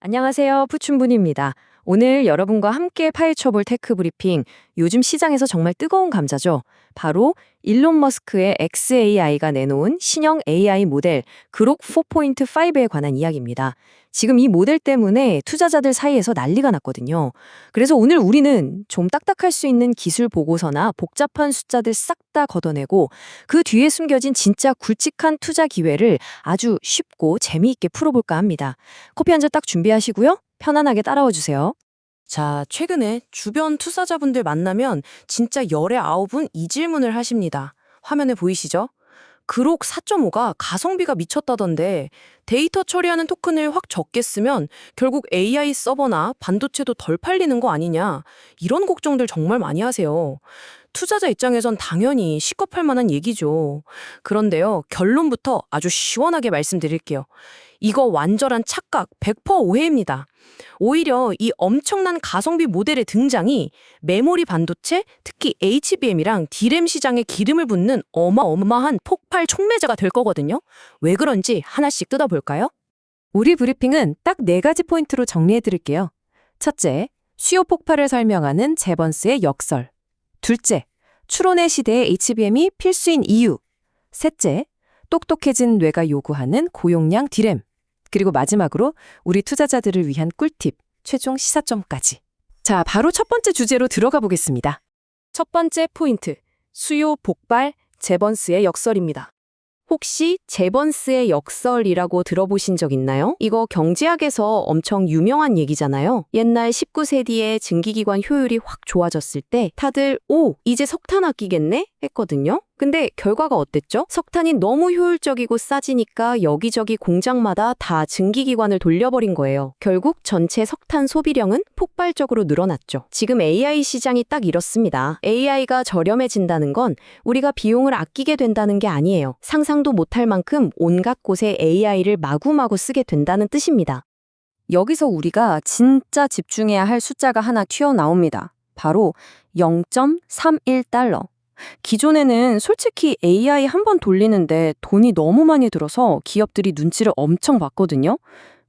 안녕하세요. 푸춘분입니다. 오늘 여러분과 함께 파헤쳐볼 테크 브리핑, 요즘 시장에서 정말 뜨거운 감자죠. 바로 일론 머스크의 xAI가 내놓은 신형 AI 모델 그록 4.5에 관한 이야기입니다. 지금 이 모델 때문에 투자자들 사이에서 난리가 났거든요. 그래서 오늘 우리는 좀 딱딱할 수 있는 기술 보고서나 복잡한 숫자들 싹 다 걷어내고 그 뒤에 숨겨진 진짜 굵직한 투자 기회를 아주 쉽고 재미있게 풀어볼까 합니다. 커피 한 잔 딱 준비하시고요. 편안하게 따라와 주세요. 자, 최근에 주변 투자자분들 만나면 진짜 열의 아홉은 이 질문을 하십니다. 화면에 보이시죠? 그록 4.5가 가성비가 미쳤다던데 데이터 처리하는 토큰을 확 적게 쓰면 결국 AI 서버나 반도체도 덜 팔리는 거 아니냐, 이런 걱정들 정말 많이 하세요. 투자자 입장에선 당연히 시겁할 만한 얘기죠. 그런데요, 결론부터 아주 시원하게 말씀드릴게요. 이거 완전한 착각, 100% 오해입니다. 오히려 이 엄청난 가성비 모델의 등장이 메모리 반도체, 특히 HBM이랑 D램 시장에 기름을 붓는 어마어마한 폭발 촉매제가 될 거거든요. 왜 그런지 하나씩 뜯어볼까요? 우리 브리핑은 딱 4가지 포인트로 정리해드릴게요. 첫째, 수요 폭발을 설명하는 제번스의 역설. 둘째, 추론의 시대의 HBM이 필수인 이유. 셋째, 똑똑해진 뇌가 요구하는 고용량 D램. 그리고 마지막으로 우리 투자자들을 위한 꿀팁, 최종 시사점까지. 자, 바로 첫 번째 주제로 들어가 보겠습니다. 첫 번째 포인트, 수요 폭발, 제번스의 역설입니다. 혹시 제번스의 역설이라고 들어보신 적 있나요? 이거 경제학에서 엄청 유명한 얘기잖아요. 옛날 19세기에 증기기관 효율이 확 좋아졌을 때 다들 오, 이제 석탄 아끼겠네? 했거든요. 근데 결과가 어땠죠? 석탄이 너무 효율적이고 싸지니까 여기저기 공장마다 다 증기기관을 돌려버린 거예요. 결국 전체 석탄 소비량은 폭발적으로 늘어났죠. 지금 AI 시장이 딱 이렇습니다. AI가 저렴해진다는 건 우리가 비용을 아끼게 된다는 게 아니에요. 상상도 못할 만큼 온갖 곳에 AI를 마구마구 쓰게 된다는 뜻입니다. 여기서 우리가 진짜 집중해야 할 숫자가 하나 튀어나옵니다. 바로 0.31달러. 기존에는 솔직히 AI 한 번 돌리는데 돈이 너무 많이 들어서 기업들이 눈치를 엄청 봤거든요.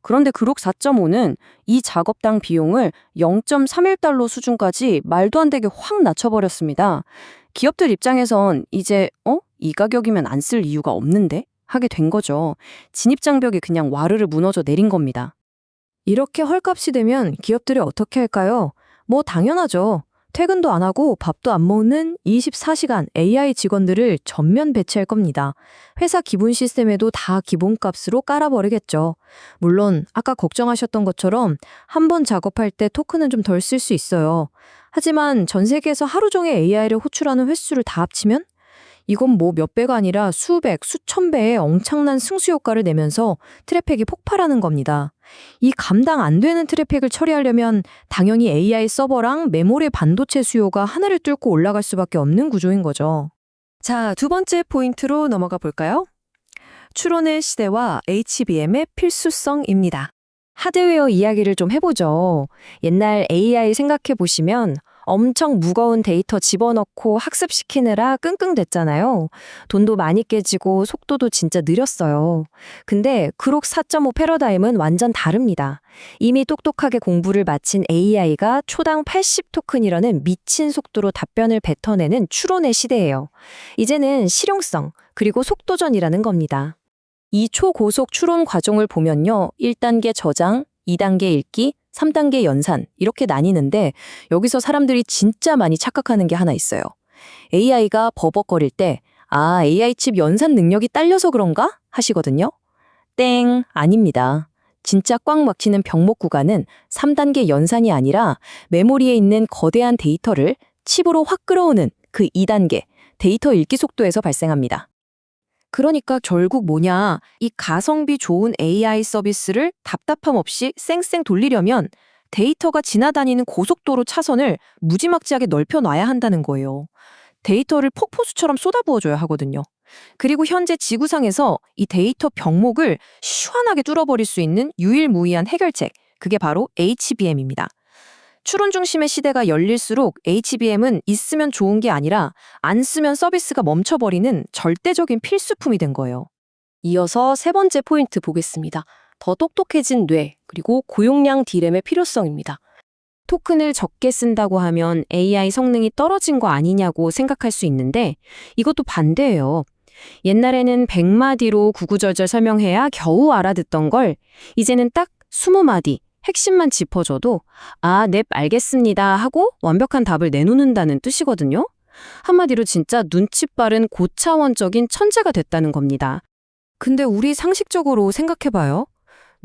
그런데 그록 4.5는 이 작업당 비용을 0.31달러 수준까지 말도 안 되게 확 낮춰버렸습니다. 기업들 입장에선 이제 이 가격이면 안 쓸 이유가 없는데? 하게 된 거죠. 진입장벽이 그냥 와르르 무너져 내린 겁니다. 이렇게 헐값이 되면 기업들이 어떻게 할까요? 뭐 당연하죠. 퇴근도 안 하고 밥도 안 먹는 24시간 AI 직원들을 전면 배치할 겁니다. 회사 기본 시스템에도 다 기본값으로 깔아버리겠죠. 물론 아까 걱정하셨던 것처럼 한 번 작업할 때 토큰은 좀 덜 쓸 수 있어요. 하지만 전 세계에서 하루 종일 AI를 호출하는 횟수를 다 합치면 이건 뭐 몇 배가 아니라 수백, 수천 배의 엄청난 승수 효과를 내면서 트래픽이 폭발하는 겁니다. 이 감당 안 되는 트래픽을 처리하려면 당연히 AI 서버랑 메모리 반도체 수요가 하늘을 뚫고 올라갈 수밖에 없는 구조인 거죠. 자, 두 번째 포인트로 넘어가 볼까요? 추론의 시대와 HBM의 필수성입니다. 하드웨어 이야기를 좀 해보죠. 옛날 AI 생각해 보시면 엄청 무거운 데이터 집어넣고 학습시키느라 끙끙댔잖아요. 돈도 많이 깨지고 속도도 진짜 느렸어요. 근데 그록 4.5 패러다임은 완전 다릅니다. 이미 똑똑하게 공부를 마친 AI가 초당 80 토큰이라는 미친 속도로 답변을 뱉어내는 추론의 시대예요. 이제는 실용성, 그리고 속도전이라는 겁니다. 이 초고속 추론 과정을 보면요. 1단계 저장, 2단계 읽기, 3단계 연산 이렇게 나뉘는데 여기서 사람들이 진짜 많이 착각하는 게 하나 있어요. AI가 버벅거릴 때 AI 칩 연산 능력이 딸려서 그런가? 하시거든요. 땡, 아닙니다. 진짜 꽉 막히는 병목 구간은 3단계 연산이 아니라 메모리에 있는 거대한 데이터를 칩으로 확 끌어오는 그 2단계 데이터 읽기 속도에서 발생합니다. 그러니까 결국 뭐냐, 이 가성비 좋은 AI 서비스를 답답함 없이 쌩쌩 돌리려면 데이터가 지나다니는 고속도로 차선을 무지막지하게 넓혀놔야 한다는 거예요. 데이터를 폭포수처럼 쏟아부어줘야 하거든요. 그리고 현재 지구상에서 이 데이터 병목을 시원하게 뚫어버릴 수 있는 유일무이한 해결책, 그게 바로 HBM입니다. 추론 중심의 시대가 열릴수록 HBM은 있으면 좋은 게 아니라 안 쓰면 서비스가 멈춰버리는 절대적인 필수품이 된 거예요. 이어서 세 번째 포인트 보겠습니다. 더 똑똑해진 뇌, 그리고 고용량 D램의 필요성입니다. 토큰을 적게 쓴다고 하면 AI 성능이 떨어진 거 아니냐고 생각할 수 있는데 이것도 반대예요. 옛날에는 100마디로 구구절절 설명해야 겨우 알아듣던 걸 이제는 딱 20마디, 핵심만 짚어줘도 아, 넵, 알겠습니다 하고 완벽한 답을 내놓는다는 뜻이거든요. 한마디로 진짜 눈치 빠른 고차원적인 천재가 됐다는 겁니다. 근데 우리 상식적으로 생각해봐요.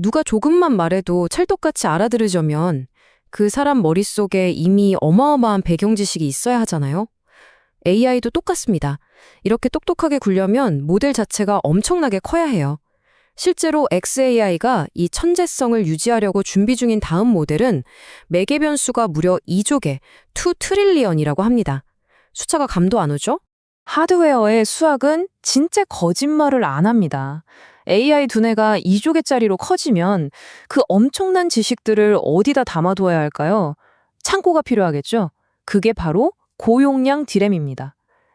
누가 조금만 말해도 찰떡같이 알아들으려면 그 사람 머릿속에 이미 어마어마한 배경 지식이 있어야 하잖아요. AI도 똑같습니다. 이렇게 똑똑하게 굴려면 모델 자체가 엄청나게 커야 해요. 실제로 XAI가 이 천재성을 유지하려고 준비 중인 다음 모델은 매개 변수가 무려 2조개, 2 트릴리언이라고 합니다. 숫자가 감도 안 오죠? 하드웨어의 수학은 진짜 거짓말을 안 합니다. AI 두뇌가 2조개짜리로 커지면 그 엄청난 지식들을 어디다 담아두어야 할까요? 창고가 필요하겠죠? 그게 바로 고용량 D램입니다.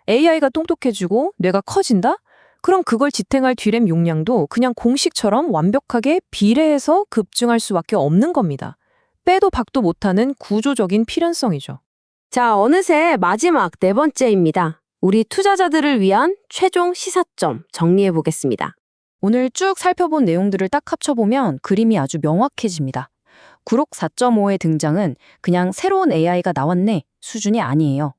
AI가 똑똑해지고 뇌가 커진다? 그럼 그걸 지탱할 D램 용량도 그냥 공식처럼 완벽하게 비례해서 급증할 수밖에 없는 겁니다. 빼도 박도 못하는 구조적인 필연성이죠. 자, 어느새 마지막 4번째입니다. 우리 투자자들을 위한 최종 시사점 정리해 보겠습니다. 오늘 쭉 살펴본 내용들을 딱 합쳐보면 그림이 아주 명확해집니다. 구록 4.5의 등장은 그냥 새로운 AI가 나왔네 수준이 아니에요.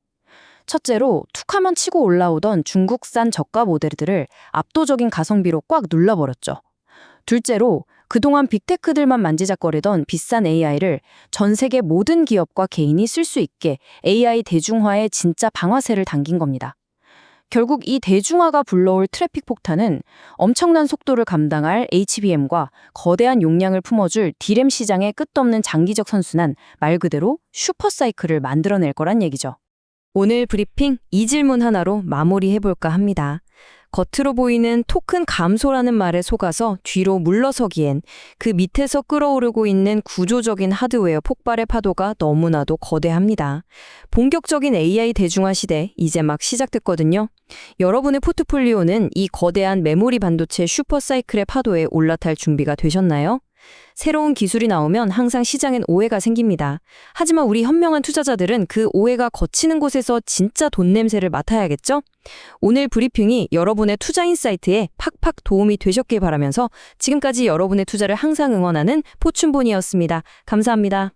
첫째로 툭하면 치고 올라오던 중국산 저가 모델들을 압도적인 가성비로 꽉 눌러버렸죠. 둘째로 그동안 빅테크들만 만지작거리던 비싼 AI를 전 세계 모든 기업과 개인이 쓸 수 있게 AI 대중화의 진짜 방아쇠를 당긴 겁니다. 결국 이 대중화가 불러올 트래픽 폭탄은 엄청난 속도를 감당할 HBM과 거대한 용량을 품어줄 D램 시장의 끝없는 장기적 선순환, 말 그대로 슈퍼사이클을 만들어낼 거란 얘기죠. 오늘 브리핑 이 질문 하나로 마무리해볼까 합니다. 겉으로 보이는 토큰 감소라는 말에 속아서 뒤로 물러서기엔 그 밑에서 끓어오르고 있는 구조적인 하드웨어 폭발의 파도가 너무나도 거대합니다. 본격적인 AI 대중화 시대 이제 막 시작됐거든요. 여러분의 포트폴리오는 이 거대한 메모리 반도체 슈퍼사이클의 파도에 올라탈 준비가 되셨나요? 새로운 기술이 나오면 항상 시장엔 오해가 생깁니다. 하지만 우리 현명한 투자자들은 그 오해가 거치는 곳에서 진짜 돈 냄새를 맡아야겠죠? 오늘 브리핑이 여러분의 투자 인사이트에 팍팍 도움이 되셨길 바라면서 지금까지 여러분의 투자를 항상 응원하는 포춘본이었습니다. 감사합니다.